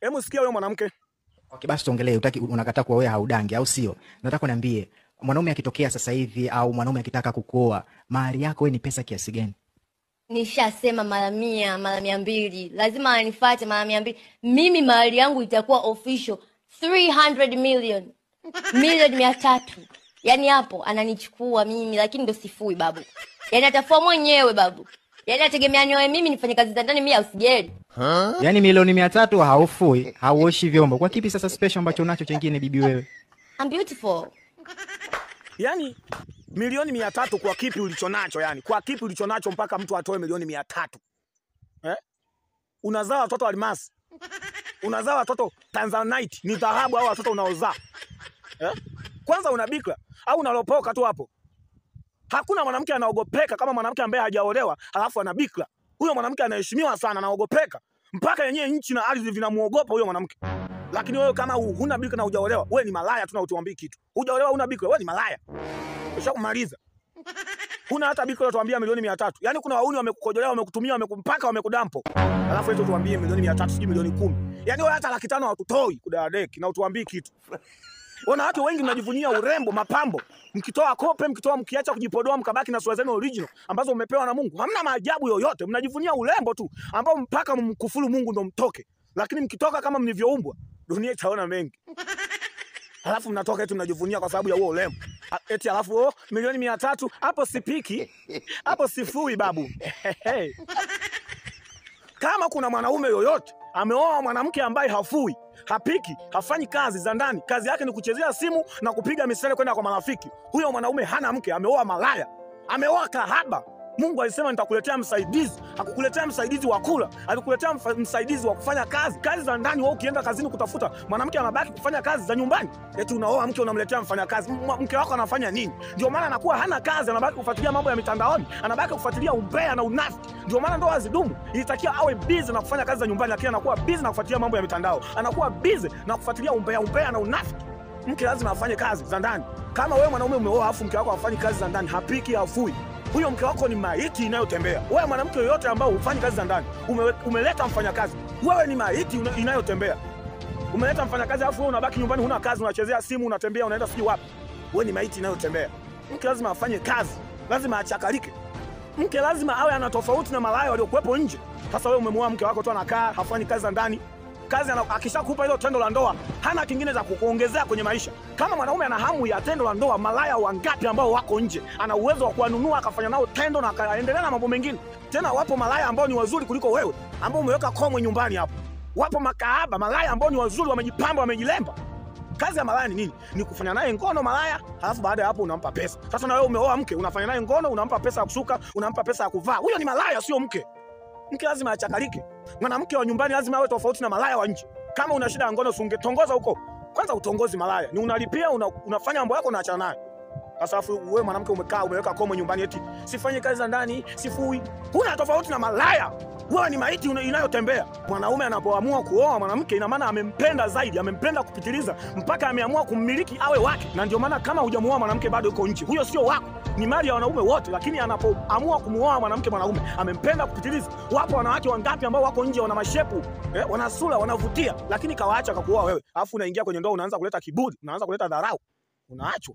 Hebu sikia wewe mwanamke. Okay, basi tuongelee, unakataa kuwa wewe haudangi au sio? Nataka uniambie, mwanaume akitokea sasa hivi au mwanaume akitaka kukuoa, mahari yako wewe ni pesa kiasi gani? Nishasema mara 100, mara 200. Lazima anifuate mara 200. Mimi mahari yangu itakuwa official 300 million. Milioni 300. Yaani hapo ananichukua mimi, lakini ndo sifui babu. Yaani atafua mwenyewe babu. Yaani ategemea nyoe mimi nifanye kazi za ndani mimi au sijeli. Yaani milioni 300 haufui, hauoshi vyombo. Kwa kipi sasa special ambacho unacho chengine bibi wewe? I'm beautiful. Yaani milioni 300 kwa kipi ulichonacho yani? Kwa kipi ulichonacho mpaka mtu atoe milioni 300? Unazaa watoto almasi. Unazaa watoto Tanzanite, ni dhahabu au watoto unaozaa. Kwanza unabikra au unalopoka tu hapo. Hakuna mwanamke anaogopeka kama mwanamke ambaye hajaolewa alafu anabikra. Huyo mwanamke anaheshimiwa sana, anaogopeka. Mpaka yenyewe nchi na ardhi vinamuogopa huyo mwanamke. Lakini wewe kama huna bikra na hujaolewa, wewe ni malaya tu na utuambii kitu. Hujaolewa una bikra, wewe ni malaya. Ushakumaliza. Huna hata bikra tuambia milioni 300. Yaani kuna wauni wamekukojolea, wamekutumia, wamekumpaka, wamekudampo. Alafu eti tuambie milioni 300, sijui milioni 10. Yaani wewe hata 500 hutoi kudadeki na utuambii kitu. Wanawake wengi mnajivunia urembo, mapambo. Mkitoa kope, mkitoa mkiacha kujipodoa mkabaki na sura zenu original ambazo umepewa na Mungu. Hamna maajabu yoyote. Mnajivunia urembo tu ambao mpaka mkufuru Mungu ndo mtoke. Lakini mkitoka kama mlivyoumbwa, dunia itaona mengi. Alafu mnatoka eti mnajivunia kwa sababu ya huo urembo. Eti alafu milioni 300, hapo sipiki. Hapo sifui babu. Kama kuna mwanaume yoyote ameoa mwanamke ambaye hafui, hapiki, hafanyi kazi za ndani, kazi yake ni kuchezea simu na kupiga misele kwenda kwa marafiki, huyo mwanaume hana mke, ameoa malaya, ameoa kahaba. Mungu alisema nitakuletea msaidizi. Hakukuletea msaidizi wa kula, alikuletea msaidizi wa kufanya kazi za ndani. Wewe ukienda kazini kutafuta, mwanamke anabaki kufanya kazi za nyumbani. Eti unaoa mke unamletea mfanyakazi. Mke wako anafanya nini? Ndio maana anakuwa hana kazi, anabaki kufuatilia mambo ya mitandaoni, anabaki kufuatilia umbea na unafiki. Ndio maana ndoa hazidumu. Ilitakiwa awe busy na kufanya kazi za nyumbani, lakini anakuwa busy na kufuatilia mambo ya mitandao. Anakuwa busy na kufuatilia umbea na unafiki. Mke lazima afanye kazi za ndani. Kama wewe mwanaume umeoa afu mke wako hafanyi kazi za ndani, hapiki, hafui, huyo mke wako ni maiti inayotembea. Wewe mwanamke yoyote ambao hufanyi kazi za ndani, umeleta mfanyakazi, wewe ni maiti inayotembea. Umeleta mfanyakazi afu wewe unabaki nyumbani huna kazi, unachezea simu, unatembea, unaenda sijui wapi. Wewe ni maiti inayotembea. Mke lazima afanye kazi, lazima achakalike. Mke lazima awe ana tofauti na malaya waliokuepo nje. Sasa wewe umemwoa mke wako tu anakaa, hafanyi kazi za ndani. Kazi akishakupa hilo tendo la ndoa, hana kingine za kukuongezea kwenye maisha. Kama mwanaume ana hamu ya tendo la ndoa, malaya wangapi ambao wako nje ana uwezo wa kuwanunua akafanya nao tendo na akaendelea na mambo mengine. Tena wapo malaya ambao ni wazuri kuliko wewe, ambao umeweka komwe nyumbani hapo. Wapo makahaba malaya ambao ni wazuri, wamejipamba, wamejilemba. Kazi ya malaya ni nini? Ni kufanya naye ngono malaya, halafu baada ya hapo unampa pesa. Sasa na wewe umeoa mke, unafanya naye ngono, unampa pesa ya kusuka, unampa pesa ya kuvaa. Huyo ni malaya, sio mke. Mke lazima achakalike. Mwanamke wa nyumbani lazima awe tofauti na malaya wa nje. Kama una shida ya ngono usingetongoza huko. Kwanza utongozi malaya. Ni unalipia, unafanya mambo yako unaachana naye. Sasa wewe mwanamke umekaa umeweka komo nyumbani eti sifanye kazi za ndani, sifui. Huna tofauti na malaya. Wewe ni maiti inayotembea. Mwanaume anapoamua kuoa mwanamke ina maana amempenda zaidi, amempenda kupitiliza mpaka ameamua kummiliki awe wake. Na ndio maana kama hujamuoa mwanamke bado uko nje, huyo sio wako. Ni mali ya wanaume wote, lakini anapoamua kumuoa mwanamke, mwanaume amempenda kupitiliza. Wapo wanawake wangapi ambao wako nje wana mashepu, wana sura, wanavutia, lakini kawaacha akakuoa wewe. Alafu unaingia kwenye ndoa unaanza kuleta kiburi, unaanza kuleta dharau. Unaachwa.